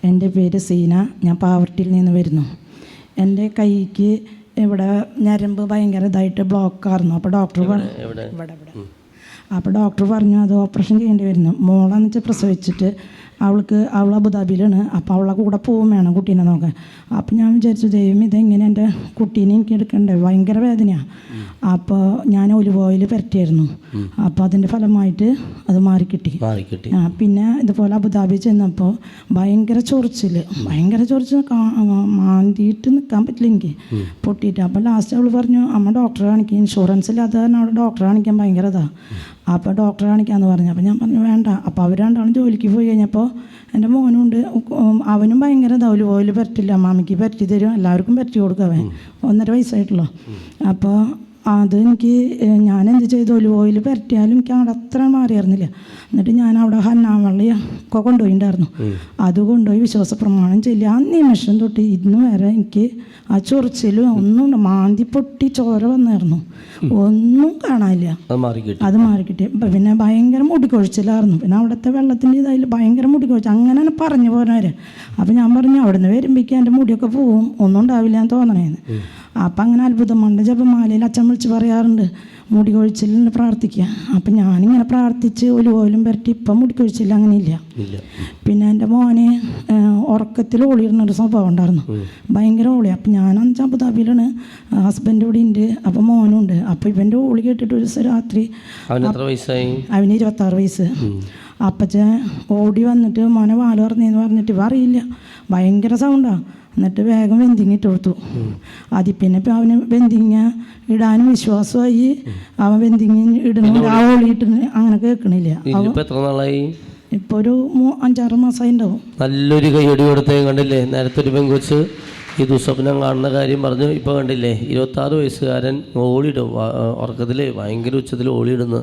എൻ്റെ പേര് സീന. ഞാൻ പാവർട്ടിയിൽ നിന്ന് വരുന്നു. എൻ്റെ കൈക്ക് ഇവിടെ ഞരമ്പ് ഭയങ്കര ഇതായിട്ട് ബ്ലോക്കായിരുന്നു. അപ്പോൾ ഡോക്ടർ ഡോക്ടർ പറഞ്ഞു അത് ഓപ്പറേഷൻ ചെയ്യേണ്ടി വരുന്നു. മോളെന്ന് വെച്ചാൽ പ്രസവിച്ചിട്ട് അവൾ അബുദാബിയിലാണ്. അപ്പോൾ അവളെ കൂടെ പോവും വേണം കുട്ടീനെ നോക്കാൻ. അപ്പോൾ ഞാൻ വിചാരിച്ചു ദൈവം ഇതെങ്ങനെ എൻ്റെ കുട്ടീനെ എനിക്ക് എടുക്കണ്ടേ, ഭയങ്കര വേദനയാണ്. അപ്പോൾ ഞാൻ ഒലിവ് ഓയിൽ പുരട്ടിയായിരുന്നു. അപ്പോൾ അതിൻ്റെ ഫലമായിട്ട് അത് മാറിക്കിട്ടി. പിന്നെ ഇതുപോലെ അബുദാബി ചെന്നപ്പോൾ ഭയങ്കര ചൊറിച്ചിൽ മാന്തിയിട്ട് നിൽക്കാൻ പറ്റില്ല എനിക്ക്, പൊട്ടിയിട്ട്. അപ്പോൾ ലാസ്റ്റ് അവൾ പറഞ്ഞു അമ്മ ഡോക്ടറെ കാണിക്കുക, ഇൻഷുറൻസ് ഇല്ലാത്ത കാരണം അവിടെ ഡോക്ടറെ കാണിക്കാൻ ഭയങ്കര ഇതാണ്. അപ്പോൾ ഡോക്ടറെ കാണിക്കാമെന്ന് പറഞ്ഞു. അപ്പോൾ ഞാൻ പറഞ്ഞു വേണ്ട. അപ്പോൾ അവർ രണ്ടാളും ജോലിക്ക് പോയി കഴിഞ്ഞപ്പോൾ എൻ്റെ മോനുണ്ട്, അവനും ഭയങ്കര ഒലിവ് ഓയിൽ പറ്റില്ല, മാമിക്ക് പറ്റി തരും, എല്ലാവർക്കും പറ്റി കൊടുക്കും. അവൻ 1.5 വയസ്സായിട്ടുള്ളൂ. അപ്പോൾ അത് എനിക്ക് ഞാനെന്ത് ചെയ്തു, ഒലിവ് ഓയിൽ പരട്ടിയാലും എനിക്ക് അവിടെ അത്ര മാറിയായിരുന്നില്ല. എന്നിട്ട് ഞാൻ അവിടെ ഹന്നാവള്ളി ഒക്കെ കൊണ്ടുപോയിണ്ടായിരുന്നു. അത് കൊണ്ടുപോയി വിശ്വാസ പ്രമാണം ചൊല്ലി ആ നിമിഷം തൊട്ട് ഇന്ന് വരെ എനിക്ക് ആ ചൊറിച്ചിലും ഒന്നും മാന്തി പൊട്ടി ചോര വന്നായിരുന്നു, ഒന്നും കാണാനില്ല. അത് മാറിക്കിട്ടി. പിന്നെ ഭയങ്കര മുടിക്കൊഴിച്ചിലായിരുന്നു. പിന്നെ അവിടുത്തെ വെള്ളത്തിൻ്റെ ഇതായാലും ഭയങ്കര മുടിക്കൊഴിച്ചിൽ അങ്ങനെ പറഞ്ഞു പോരാര്. അപ്പം ഞാൻ പറഞ്ഞു അവിടെ നിന്ന് വരുമ്പോഴേക്കും എൻ്റെ മുടിയൊക്കെ പോവും, ഒന്നും ഉണ്ടാവില്ല എന്ന് തോന്നണേന്ന്. അപ്പം അങ്ങനെ അത്ഭുതമുണ്ട് ജപമാലയിൽ അച്ഛൻ വിളിച്ച് പറയാറുണ്ട് മുടി കൊഴിച്ചിലിന് പ്രാർത്ഥിക്കുക. അപ്പം ഞാനിങ്ങനെ പ്രാർത്ഥിച്ച് ഒലിവ് ഓയിലും പുരട്ടി ഇപ്പം മുടി കൊഴിച്ചില്ല, അങ്ങനെ ഇല്ല. പിന്നെ എൻ്റെ മോന് ഉറക്കത്തിൽ ഓളിയിരുന്നൊരു സ്വഭാവം ഉണ്ടായിരുന്നു, ഭയങ്കര ഓളി. അപ്പം ഞാനെന്ന് അബുദാബിയിലാണ്, ഹസ്ബൻഡ് ഇവിടെ ഉണ്ട്, അപ്പം മോനും ഉണ്ട്. അപ്പം ഇവൻ്റെ ഓളി കേട്ടിട്ട് ഒരു ദിവസം രാത്രി അവന് 26 വയസ്സ്. അപ്പച്ചൻ ഓടി വന്നിട്ട് മോനെ വാല് പറഞ്ഞെന്ന് പറഞ്ഞിട്ട് ഇവ അറിയില്ല, ഭയങ്കര സൗണ്ടാണ്. എന്നിട്ട് വേഗം വെന്തിങ് ഇട്ട് കൊടുത്തു. അതിൽ പിന്നെ ഇപ്പം അവന് വെന്തിങ്ങ ഇടാനും വിശ്വാസമായി. അവൻ വെന്തിങ് ഇടുന്നു, ആ ഓളിയിട്ട് അങ്ങനെ കേൾക്കണില്ല. ഇപ്പോൾ ഒരു 5-6 മാസമായി ഉണ്ടാവും. നല്ലൊരു കൈയടി കൊടുത്തേ കണ്ടില്ലേ. നേരത്തെ ഒരു പെങ്കൊച്ച് ഈ ദുസ്വപ്നം കാണുന്ന കാര്യം പറഞ്ഞു. ഇപ്പോൾ കണ്ടില്ലേ 26 വയസ്സുകാരൻ ഓളിയിടും, ഉറക്കത്തിൽ ഭയങ്കര ഉച്ചത്തിൽ ഓളിയിടുന്നു.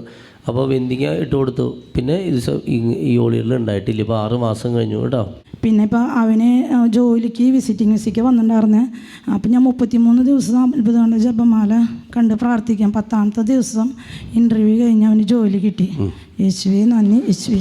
അപ്പോൾ വെന്തിങ്ങ ഇട്ട് കൊടുത്തു. പിന്നെ ഈ ഓളികളിൽ ഉണ്ടായിട്ടില്ല. ഇപ്പോൾ 6 മാസം കഴിഞ്ഞു കേട്ടോ. പിന്നെ ഇപ്പോൾ അവന് ജോലിക്ക് വിസിറ്റിംഗ് വിസയ്ക്ക് വന്നിട്ടുണ്ടായിരുന്നേ. അപ്പം ഞാൻ 33 ദിവസം അത്ഭുതം ജപമാല കണ്ട് പ്രാർത്ഥിക്കാം. 10ാമത്തെ ദിവസം ഇൻ്റർവ്യൂ കഴിഞ്ഞ് അവന് ജോലി കിട്ടി. യേശുവേ നന്ദി, യേശുവേ.